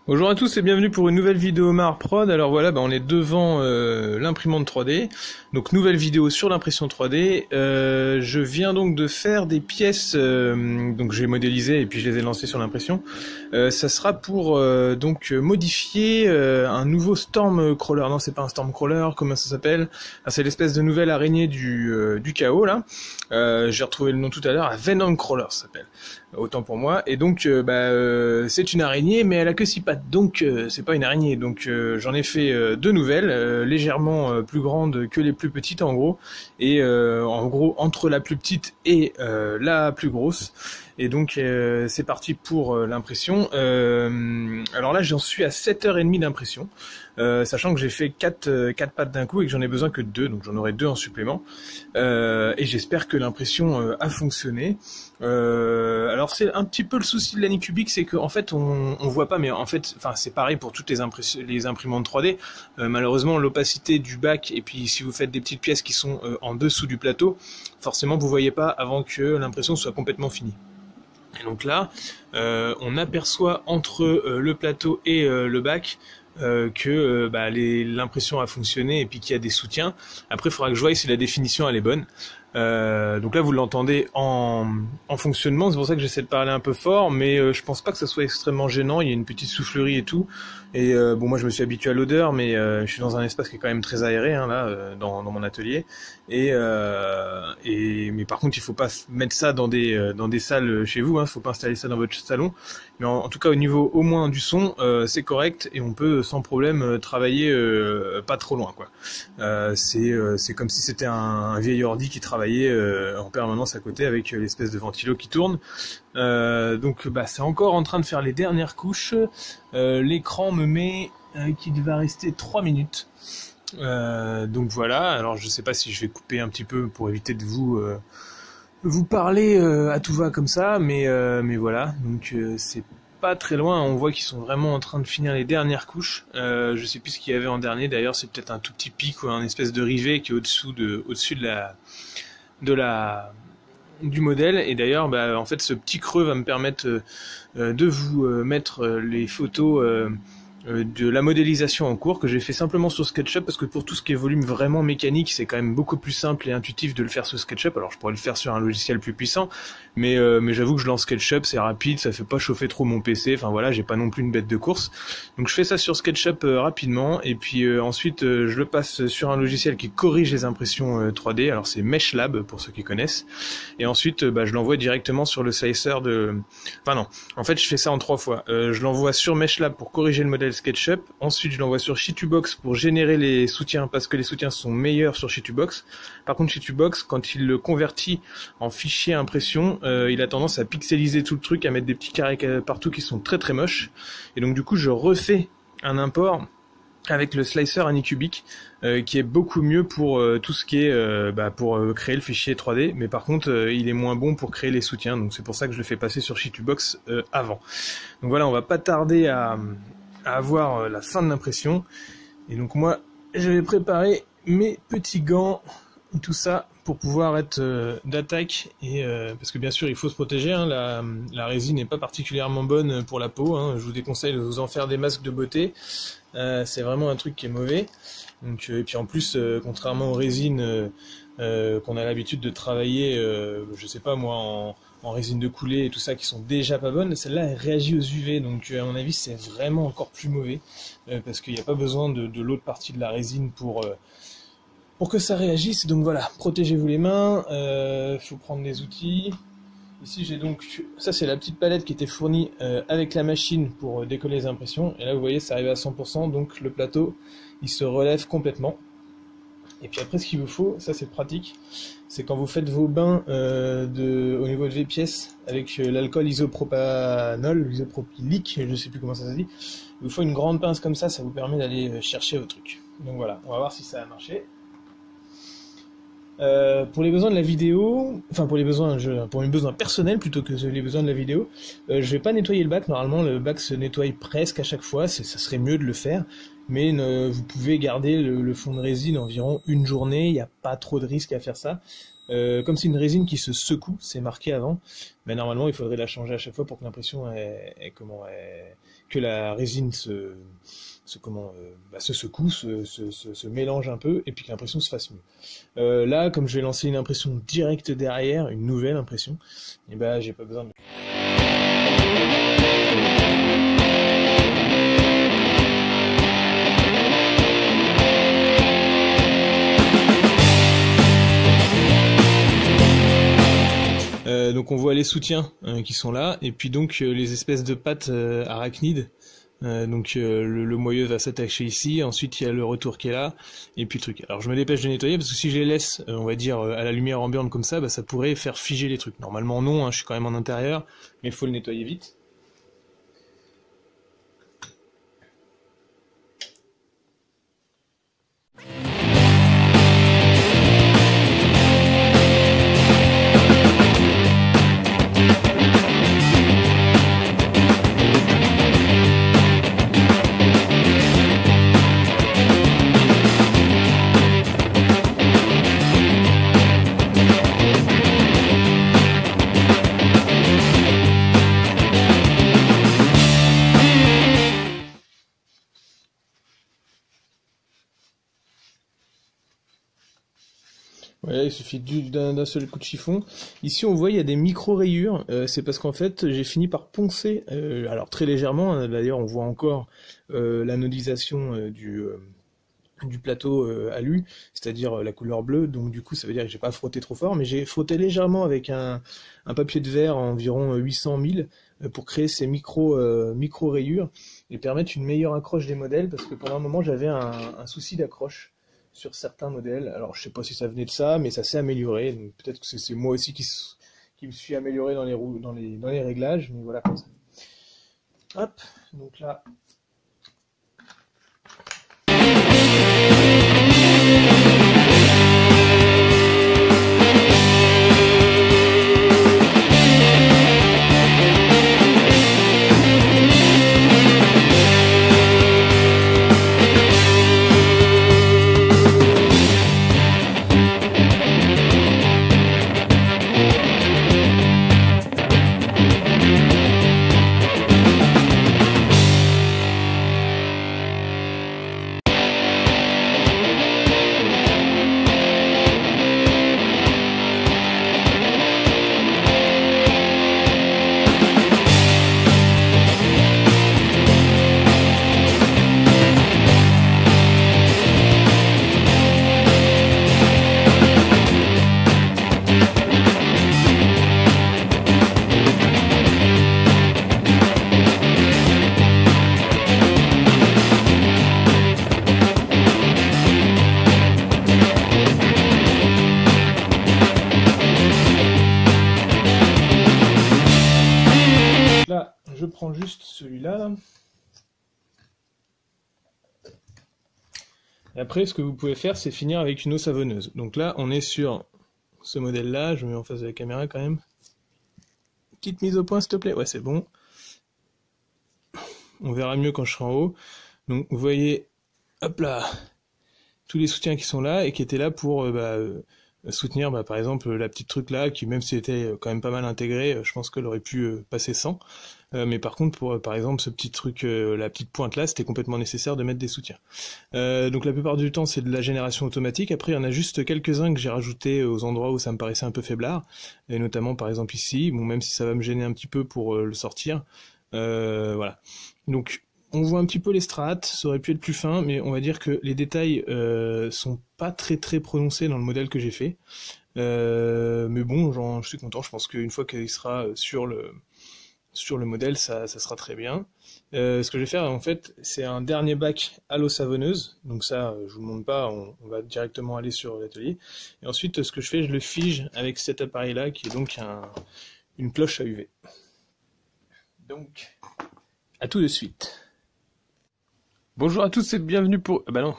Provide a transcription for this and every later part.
Bonjour à tous et bienvenue pour une nouvelle vidéo Marprod. Alors voilà, on est devant l'imprimante 3D. Donc nouvelle vidéo sur l'impression 3D. Je viens donc de faire des pièces, donc j'ai modélisé et puis je les ai lancées sur l'impression. Ça sera pour donc modifier un nouveau Stormcrawler. Non, c'est pas un Stormcrawler, comment ça s'appelle? C'est l'espèce de nouvelle araignée du chaos là. J'ai retrouvé le nom tout à l'heure, la Venomcrawler ça s'appelle. Autant pour moi. Et donc c'est une araignée mais elle a que 6 pattes. Donc c'est pas une araignée, donc j'en ai fait deux nouvelles, légèrement plus grandes que les plus petites en gros, et en gros entre la plus petite et la plus grosse, et donc c'est parti pour l'impression. Alors là j'en suis à 7h30 d'impression, sachant que j'ai fait 4 pattes d'un coup et que j'en ai besoin que 2, donc j'en aurai 2 en supplément, et j'espère que l'impression a fonctionné. Alors c'est un petit peu le souci de l'Anycubic, c'est qu'en fait on voit pas, mais en fait, enfin c'est pareil pour toutes les imprimantes 3D. Malheureusement l'opacité du bac, et puis si vous faites des petites pièces qui sont en dessous du plateau, forcément vous voyez pas avant que l'impression soit complètement finie. Et donc là, on aperçoit entre le plateau et le bac que l'impression a fonctionné et puis qu'il y a des soutiens. Après il faudra que je voie si la définition elle est bonne. Donc là vous l'entendez en fonctionnement, c'est pour ça que j'essaie de parler un peu fort, mais je pense pas que ça soit extrêmement gênant, il y a une petite soufflerie et tout, et bon moi je me suis habitué à l'odeur, mais je suis dans un espace qui est quand même très aéré hein, là, dans mon atelier, mais par contre il faut pas mettre ça dans des salles chez vous, hein, faut pas installer ça dans votre salon, mais en tout cas au niveau au moins du son, c'est correct, et on peut sans problème travailler pas trop loin quoi. C'est comme si c'était un vieil ordi qui travaillait en permanence à côté avec l'espèce de ventilo qui tourne. Donc c'est encore en train de faire les dernières couches. L'écran me met qu'il va rester 3 minutes. Donc voilà, alors je sais pas si je vais couper un petit peu pour éviter de vous parler à tout va comme ça, mais voilà, donc c'est pas très loin, on voit qu'ils sont vraiment en train de finir les dernières couches. Je sais plus ce qu'il y avait en dernier, d'ailleurs c'est peut-être un tout petit pic ou un espèce de rivet qui est au-dessus du modèle, et d'ailleurs en fait ce petit creux va me permettre de vous mettre les photos de la modélisation en cours que j'ai fait simplement sur SketchUp, parce que pour tout ce qui est volume vraiment mécanique, c'est quand même beaucoup plus simple et intuitif de le faire sur SketchUp. Alors je pourrais le faire sur un logiciel plus puissant, mais j'avoue que je lance SketchUp, c'est rapide, ça fait pas chauffer trop mon PC, enfin voilà, j'ai pas non plus une bête de course. Donc je fais ça sur SketchUp rapidement, et puis ensuite je le passe sur un logiciel qui corrige les impressions 3D, alors c'est MeshLab pour ceux qui connaissent, et ensuite je l'envoie directement sur le slicer de... Enfin non, en fait je fais ça en 3 fois. Je l'envoie sur MeshLab pour corriger le modèle SketchUp, ensuite je l'envoie sur Shitubox pour générer les soutiens, parce que les soutiens sont meilleurs sur Shitubox. Par contre Shitubox, quand il le convertit en fichier impression, il a tendance à pixeliser tout le truc, à mettre des petits carrés partout qui sont très très moches, et donc du coup je refais un import avec le slicer Anycubic qui est beaucoup mieux pour tout ce qui est pour créer le fichier 3D, mais par contre il est moins bon pour créer les soutiens, donc c'est pour ça que je le fais passer sur Shitubox avant. Donc voilà, on va pas tarder à avoir la fin de l'impression, et donc moi je vais préparer mes petits gants et tout ça pour pouvoir être d'attaque, et parce que bien sûr il faut se protéger, hein, la résine n'est pas particulièrement bonne pour la peau, hein, je vous déconseille de vous en faire des masques de beauté, c'est vraiment un truc qui est mauvais. Donc, et puis en plus contrairement aux résines qu'on a l'habitude de travailler, je sais pas moi, en résine de coulée et tout ça, qui sont déjà pas bonnes, celle-là elle réagit aux UV, donc à mon avis c'est vraiment encore plus mauvais, parce qu'il n'y a pas besoin de l'autre partie de la résine pour que ça réagisse. Donc voilà, protégez-vous les mains, faut prendre des outils. Ici j'ai donc, ça c'est la petite palette qui était fournie avec la machine pour décoller les impressions, et là vous voyez ça arrive à 100%, donc le plateau il se relève complètement. Et puis après ce qu'il vous faut, ça c'est pratique, c'est quand vous faites vos bains au niveau de vos pièces avec l'alcool isopropanol, isopropylique, je sais plus comment ça se dit, il vous faut une grande pince comme ça vous permet d'aller chercher vos trucs. Donc voilà, on va voir si ça a marché. Pour les besoins de la vidéo, enfin pour mes besoins personnels plutôt que les besoins de la vidéo, je vais pas nettoyer le bac. Normalement le bac se nettoie presque à chaque fois, ça serait mieux de le faire, mais vous pouvez garder le fond de résine environ une journée, il n'y a pas trop de risque à faire ça. Comme c'est une résine qui se secoue, c'est marqué avant, mais normalement il faudrait la changer à chaque fois pour que l'impression que la résine se secoue, se mélange un peu, et puis que l'impression se fasse mieux. Là, comme je vais lancer une impression directe derrière, une nouvelle impression, et ben j'ai pas besoin de... Donc on voit les soutiens qui sont là, et puis donc les espèces de pattes arachnides. Le moyeu va s'attacher ici, ensuite il y a le retour qui est là, et puis le truc. Alors je me dépêche de nettoyer, parce que si je les laisse, on va dire, à la lumière ambiante comme ça, bah, ça pourrait faire figer les trucs. Normalement non, hein, je suis quand même en intérieur, mais il faut le nettoyer vite. Voilà, il suffit d'un seul coup de chiffon. Ici, on voit il y a des micro-rayures. C'est parce qu'en fait, j'ai fini par poncer, alors très légèrement. Hein, d'ailleurs, on voit encore l'anodisation du plateau alu, c'est-à-dire la couleur bleue. Donc du coup, ça veut dire que j'ai pas frotté trop fort, mais j'ai frotté légèrement avec un papier de verre à environ 800 000 pour créer ces micro-rayures et permettre une meilleure accroche des modèles, parce que pendant un moment, j'avais un souci d'accroche sur certains modèles. Alors je sais pas si ça venait de ça, mais ça s'est amélioré. Donc peut-être que c'est moi aussi qui me suis amélioré dans les réglages, mais voilà comme ça. Hop, donc là. Là, je prends juste celui-là. Et après, ce que vous pouvez faire, c'est finir avec une eau savonneuse. Donc là, on est sur ce modèle-là. Je me mets en face de la caméra quand même. Petite mise au point, s'il te plaît. Ouais, c'est bon. On verra mieux quand je serai en haut. Donc, vous voyez, hop là, tous les soutiens qui sont là et qui étaient là pour soutenir, par exemple, la petite truc là, qui même si était quand même pas mal intégré, je pense qu'elle aurait pu passer sans. Mais par contre, pour par exemple ce petit truc, la petite pointe là, c'était complètement nécessaire de mettre des soutiens. Donc la plupart du temps, c'est de la génération automatique. Après, il y en a juste quelques-uns que j'ai rajoutés aux endroits où ça me paraissait un peu faiblard, et notamment par exemple ici. Bon, même si ça va me gêner un petit peu pour le sortir, voilà. Donc on voit un petit peu les strates, ça aurait pu être plus fin, mais on va dire que les détails sont pas très prononcés dans le modèle que j'ai fait. Mais bon, je suis content, je pense qu'une fois qu'il sera sur le modèle, ça sera très bien. Ce que je vais faire, en fait, c'est un dernier bac à l'eau savonneuse. Donc ça, je vous le montre pas, on va directement aller sur l'atelier. Et ensuite, ce que je fais, je le fige avec cet appareil-là, qui est donc une cloche à UV. Donc, à tout de suite. Bonjour à tous et bienvenue pour... Ah bah non,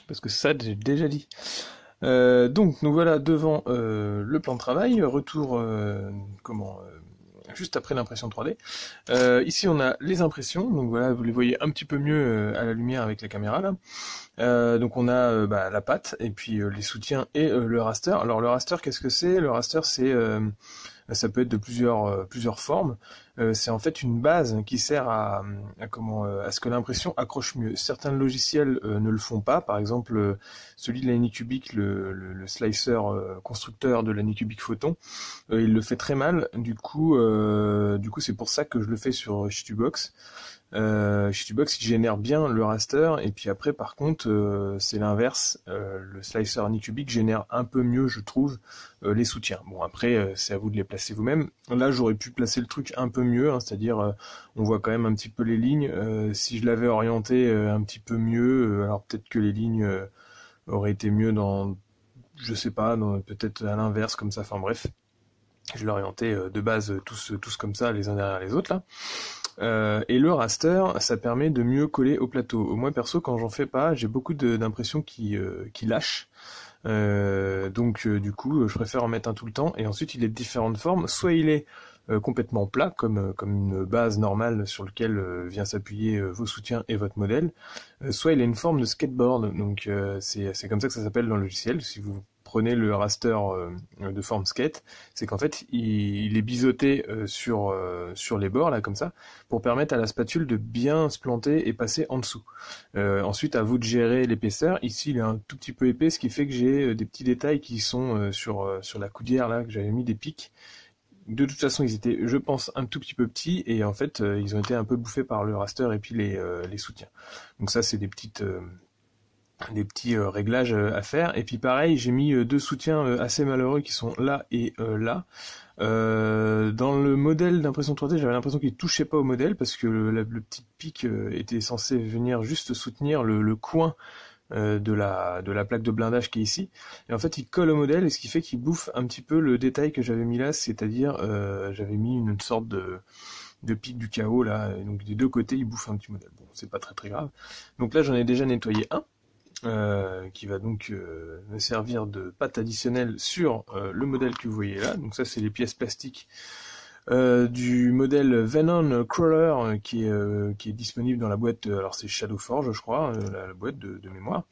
parce que ça, j'ai déjà dit. Donc nous voilà devant le plan de travail, retour juste après l'impression 3D. Ici on a les impressions, donc voilà, vous les voyez un petit peu mieux à la lumière avec la caméra là. Donc on a la patte, et puis les soutiens et le raster. Alors le raster, qu'est-ce que c'est? Le raster, c'est ça peut être de plusieurs formes. C'est en fait une base qui sert à ce que l'impression accroche mieux. Certains logiciels ne le font pas. Par exemple, celui de l'Anycubic, le slicer constructeur de l'Anycubic Photon, il le fait très mal. Du coup, c'est pour ça que je le fais sur Shitubox. Shitubox, il génère bien le raster, et puis après, par contre, c'est l'inverse. Le slicer Anycubic génère un peu mieux, je trouve, les soutiens. Bon, après, c'est à vous de les placer vous-même. Là, j'aurais pu placer le truc un peu mieux, hein, c'est-à-dire, on voit quand même un petit peu les lignes. Si je l'avais orienté un petit peu mieux, alors peut-être que les lignes auraient été mieux dans, je sais pas, peut-être à l'inverse, comme ça, enfin bref. Je l'ai orienté de base tous comme ça, les uns derrière les autres, là. Et le raster, ça permet de mieux coller au plateau. Moi perso, quand j'en fais pas, j'ai beaucoup d'impressions qui lâchent. Donc du coup, je préfère en mettre un tout le temps. Et ensuite, il est de différentes formes. Soit il est complètement plat, comme une base normale sur laquelle vient s'appuyer vos soutiens et votre modèle. Soit il a une forme de skateboard. Donc c'est comme ça que ça s'appelle dans le logiciel. Si vous prenez le raster de forme skate, c'est qu'en fait il est biseauté sur les bords là comme ça, pour permettre à la spatule de bien se planter et passer en dessous. Ensuite, à vous de gérer l'épaisseur. Ici il est un tout petit peu épais, ce qui fait que j'ai des petits détails qui sont sur la coudière là, que j'avais mis des pics. De toute façon, ils étaient, je pense, un tout petit peu petits, et en fait ils ont été un peu bouffés par le raster et puis les soutiens. Donc ça, c'est des petits réglages à faire. Et puis pareil, j'ai mis deux soutiens assez malheureux qui sont là et là. Dans le modèle d'impression 3D, j'avais l'impression qu'il touchait pas au modèle, parce que le petit pic était censé venir juste soutenir le coin de la plaque de blindage qui est ici. Et en fait, il colle au modèle, et ce qui fait qu'il bouffe un petit peu le détail que j'avais mis là, c'est-à-dire j'avais mis une sorte de pic du chaos là, et donc des deux côtés, il bouffe un petit modèle. Bon, c'est pas très très grave. Donc là, j'en ai déjà nettoyé un. Qui va donc me servir de pâte additionnelle sur le modèle que vous voyez là. Donc ça, c'est les pièces plastiques du modèle Venom Crawler qui est disponible dans la boîte, alors c'est Shadowforge je crois, la boîte de mémoire.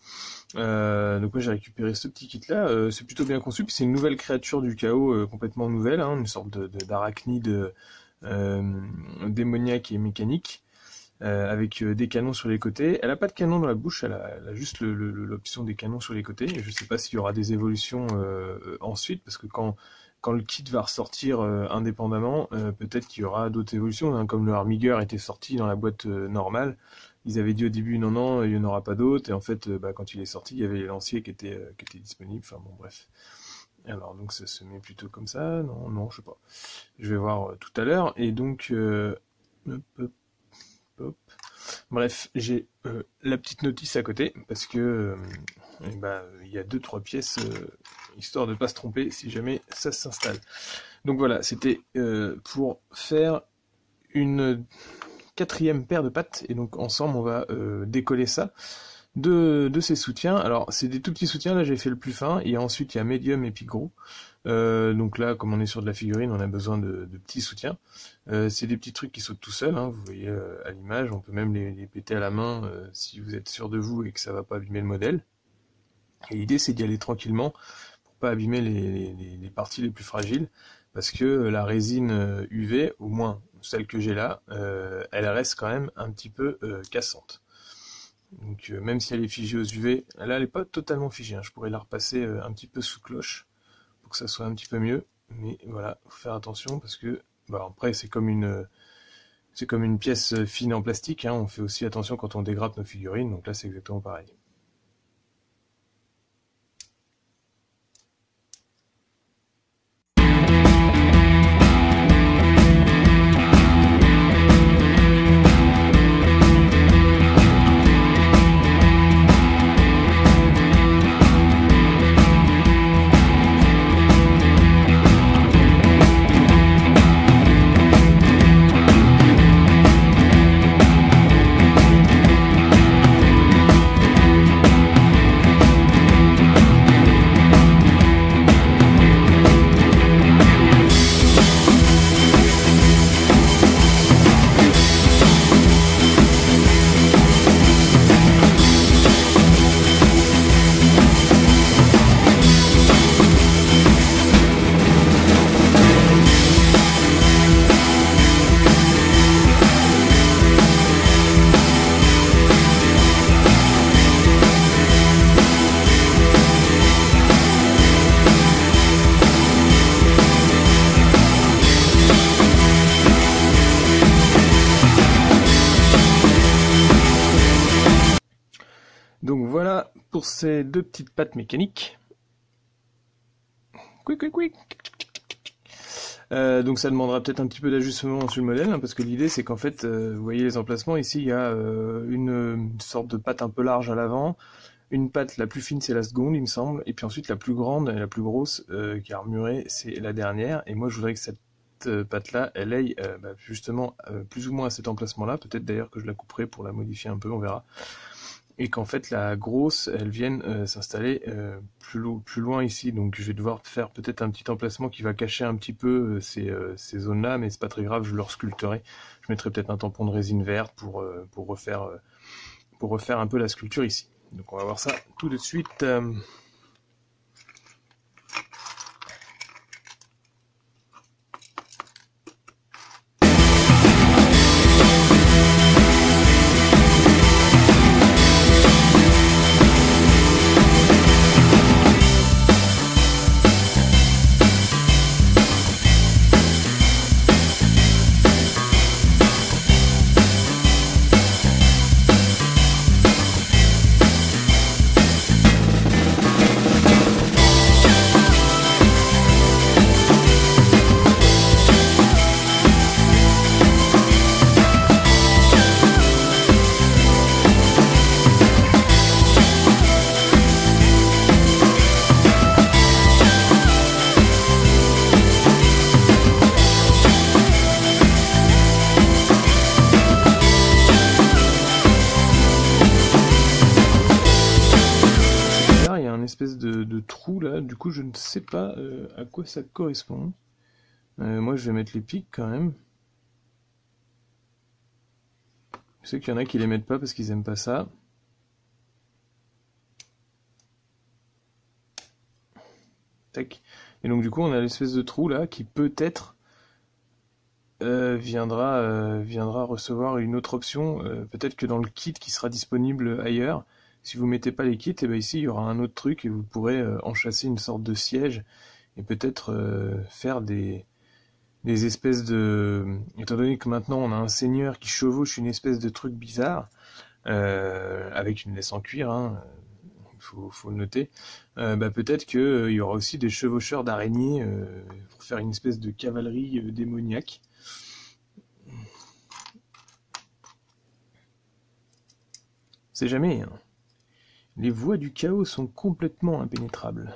Donc moi j'ai récupéré ce petit kit là, c'est plutôt bien conçu, puis c'est une nouvelle créature du chaos, complètement nouvelle, hein, une sorte d'arachnide démoniaque et mécanique. Avec des canons sur les côtés. Elle a pas de canon dans la bouche, elle a juste l'option des canons sur les côtés. Je sais pas s'il y aura des évolutions ensuite, parce que quand le kit va ressortir indépendamment, peut-être qu'il y aura d'autres évolutions, hein, comme le Armiger était sorti dans la boîte normale. Ils avaient dit au début non, il n'y en aura pas d'autres, et en fait quand il est sorti, il y avait les lanciers qui étaient disponibles, enfin bon bref. Alors donc ça se met plutôt comme ça, non, je sais pas. Je vais voir tout à l'heure, et donc hop. Bref, j'ai la petite notice à côté, parce que il y a 2-3 pièces, histoire de pas se tromper si jamais ça s'installe. Donc voilà, c'était pour faire une 4e paire de pattes, et donc ensemble on va décoller ça de ces soutiens. Alors c'est des tout petits soutiens, là j'ai fait le plus fin, et ensuite il y a médium et puis gros. Donc là, comme on est sur de la figurine, on a besoin de petits soutiens. C'est des petits trucs qui sautent tout seuls, hein, vous voyez à l'image. On peut même les péter à la main si vous êtes sûr de vous et que ça va pas abîmer le modèle. Et l'idée, c'est d'y aller tranquillement pour pas abîmer les parties les plus fragiles, parce que la résine UV, au moins celle que j'ai là, elle reste quand même un petit peu cassante. Donc même si elle est figée aux UV, là elle est pas totalement figée, hein. Je pourrais la repasser un petit peu sous cloche pour que ça soit un petit peu mieux, mais voilà, faut faire attention, parce que après c'est comme une pièce fine en plastique, hein. On fait aussi attention quand on dégrappe nos figurines, donc là c'est exactement pareil. sur ces deux petites pattes mécaniques. Quick, quick, quick. Donc ça demandera peut-être un petit peu d'ajustement sur le modèle, hein, parce que l'idée c'est qu'en fait, vous voyez les emplacements, ici il y a une sorte de patte un peu large à l'avant, une patte la plus fine c'est la seconde il me semble, et puis ensuite la plus grande et la plus grosse qui est armurée c'est la dernière, et moi je voudrais que cette patte là elle aille justement plus ou moins à cet emplacement là, peut-être d'ailleurs que je la couperai pour la modifier un peu, on verra. Et qu'en fait la grosse elle vienne s'installer plus loin ici, donc je vais devoir faire peut-être un petit emplacement qui va cacher un petit peu ces zones là, mais c'est pas très grave, je le resculpterai, je mettrai peut-être un tampon de résine verte pour refaire un peu la sculpture ici. Donc on va voir ça tout de suite. Espèce de trou là, du coup je ne sais pas à quoi ça correspond. Moi je vais mettre les pics quand même. Je sais qu'il y en a qui les mettent pas parce qu'ils aiment pas ça. Tac. Et donc du coup on a l'espèce de trou là qui peut-être viendra recevoir une autre option, peut-être que dans le kit qui sera disponible ailleurs. Si vous mettez pas les kits, et ben ici il y aura un autre truc et vous pourrez enchâsser une sorte de siège et peut-être faire des espèces de... Étant donné que maintenant on a un seigneur qui chevauche une espèce de truc bizarre, avec une laisse en cuir, hein, faut le noter, peut-être qu'il y aura aussi des chevaucheurs d'araignées pour faire une espèce de cavalerie démoniaque. C'est jamais, hein. Les voies du chaos sont complètement impénétrables.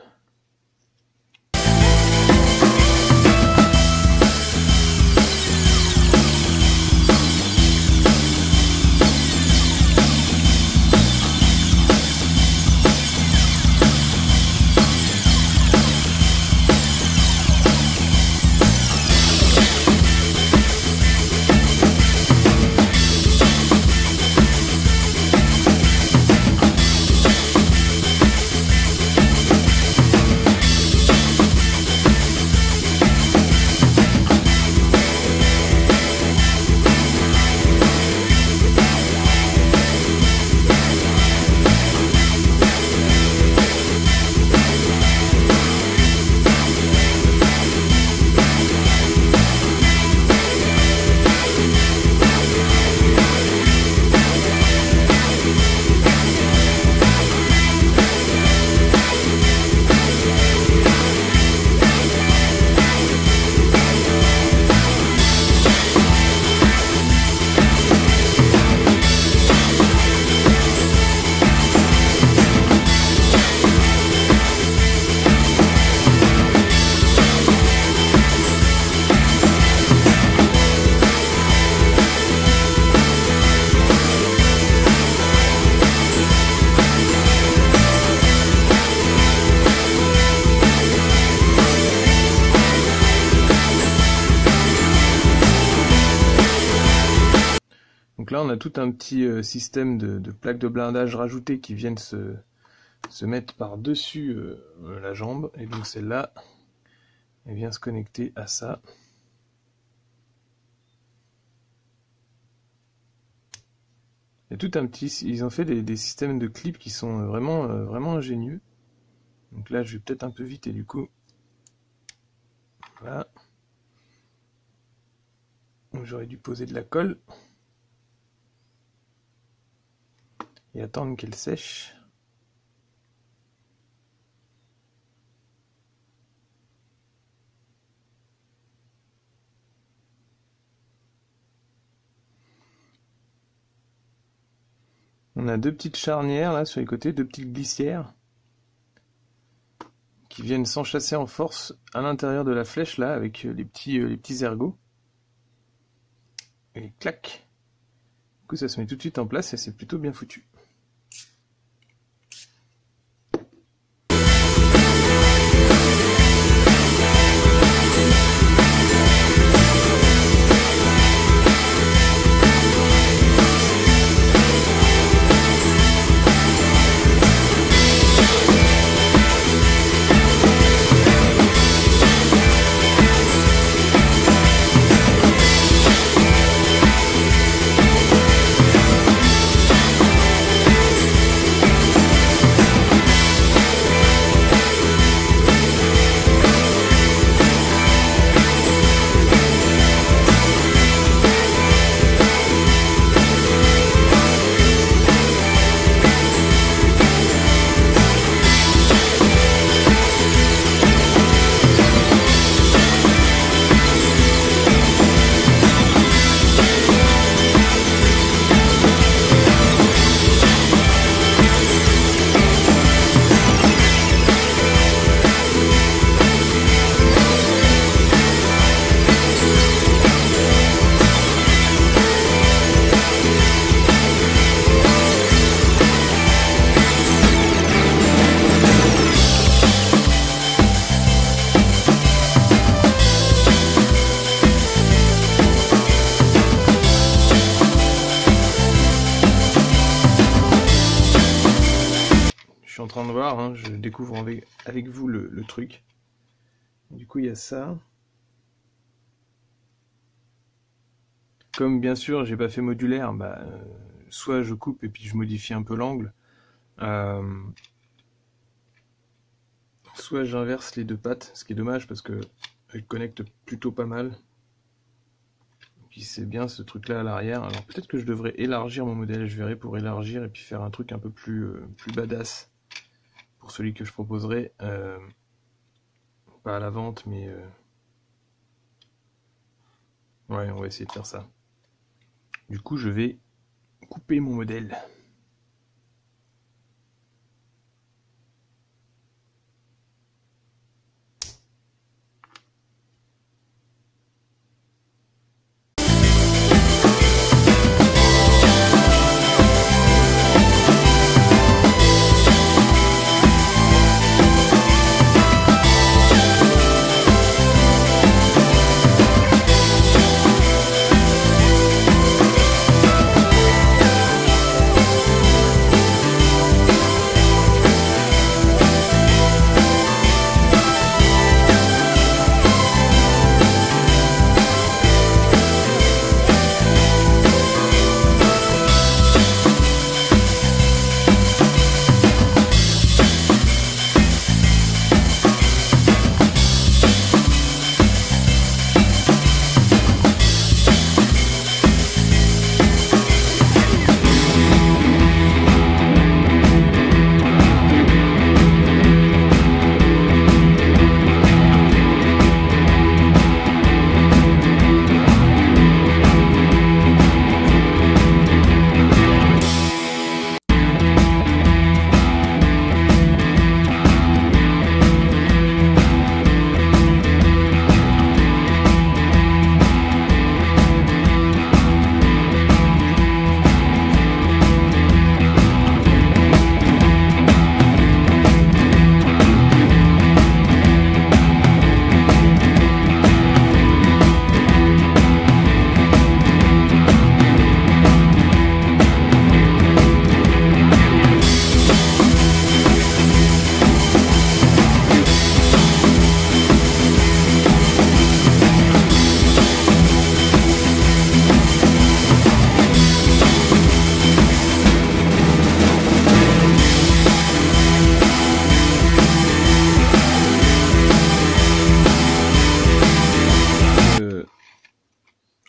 Donc là on a tout un petit système de plaques de blindage rajoutées qui viennent se mettre par-dessus la jambe, et donc celle-là elle vient se connecter à ça. Il y a tout un petit... Ils ont fait des systèmes de clips qui sont vraiment ingénieux. Donc là je vais peut-être un peu vite et du coup... Voilà. J'aurais dû poser de la colle. Et attendre qu'elle sèche. On a deux petites charnières là sur les côtés, deux petites glissières qui viennent s'enchâsser en force à l'intérieur de la flèche là avec les petits ergots. Et clac. Du coup ça se met tout de suite en place et c'est plutôt bien foutu. Je suis en train de voir, hein, je découvre avec vous le truc. Du coup, il y a ça. Comme bien sûr, j'ai pas fait modulaire, bah, soit je coupe et puis je modifie un peu l'angle, soit j'inverse les deux pattes, ce qui est dommage parce que elles connectent plutôt pas mal. Et puis c'est bien ce truc-là à l'arrière. Alors peut-être que je devrais élargir mon modèle, je verrai pour élargir et puis faire un truc un peu plus badass. Pour celui que je proposerai, pas à la vente, mais ouais, on va essayer de faire ça. Du coup, je vais couper mon modèle.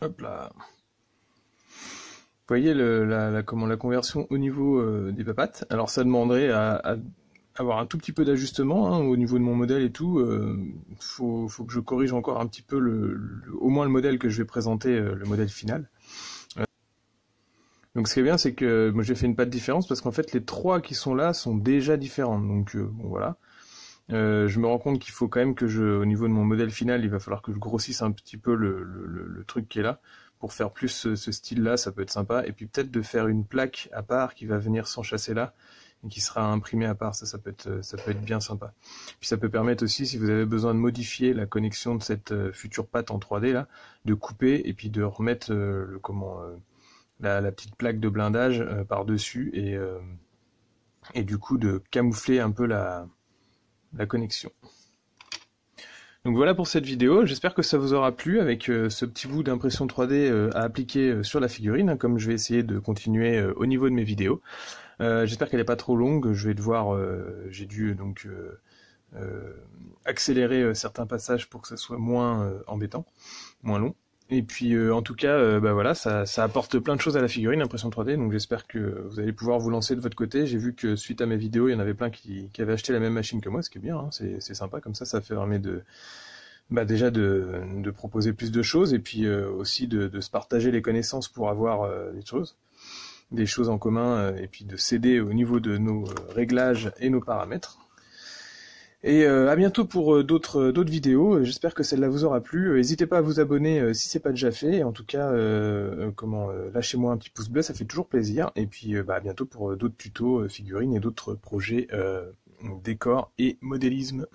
Hop là. Vous voyez la conversion au niveau des papates. Alors ça demanderait à avoir un tout petit peu d'ajustement hein, au niveau de mon modèle et tout. Faut que je corrige encore un petit peu au moins le modèle que je vais présenter, le modèle final. Donc ce qui est bien, c'est que moi j'ai fait une patte différence parce qu'en fait les trois qui sont là sont déjà différentes. Donc bon voilà. Je me rends compte qu'il faut quand même que au niveau de mon modèle final, il va falloir que je grossisse un petit peu le truc qui est là pour faire plus ce style-là, ça peut être sympa. Et puis peut-être de faire une plaque à part qui va venir s'enchasser là et qui sera imprimée à part. Ça peut être bien sympa. Puis ça peut permettre aussi, si vous avez besoin de modifier la connexion de cette future patte en 3D là, de couper et puis de remettre la petite plaque de blindage par-dessus et du coup de camoufler un peu la connexion. Donc voilà pour cette vidéo, j'espère que ça vous aura plu avec ce petit bout d'impression 3D à appliquer sur la figurine, hein, comme je vais essayer de continuer au niveau de mes vidéos. J'espère qu'elle n'est pas trop longue, j'ai dû donc accélérer certains passages pour que ça soit moins embêtant, moins long. Et puis en tout cas, bah voilà, ça apporte plein de choses à la figurine, l'impression 3D, donc j'espère que vous allez pouvoir vous lancer de votre côté. J'ai vu que suite à mes vidéos, il y en avait plein qui avaient acheté la même machine que moi, ce qui est bien, hein, c'est sympa, comme ça permet déjà de proposer plus de choses, et puis aussi de se partager les connaissances pour avoir des choses en commun, et puis de s'aider au niveau de nos réglages et nos paramètres. Et à bientôt pour d'autres vidéos. J'espère que celle-là vous aura plu. N'hésitez pas à vous abonner si c'est pas déjà fait. En tout cas, lâchez-moi un petit pouce bleu, ça fait toujours plaisir. Et puis à bientôt pour d'autres tutos, figurines et d'autres projets décors et modélisme.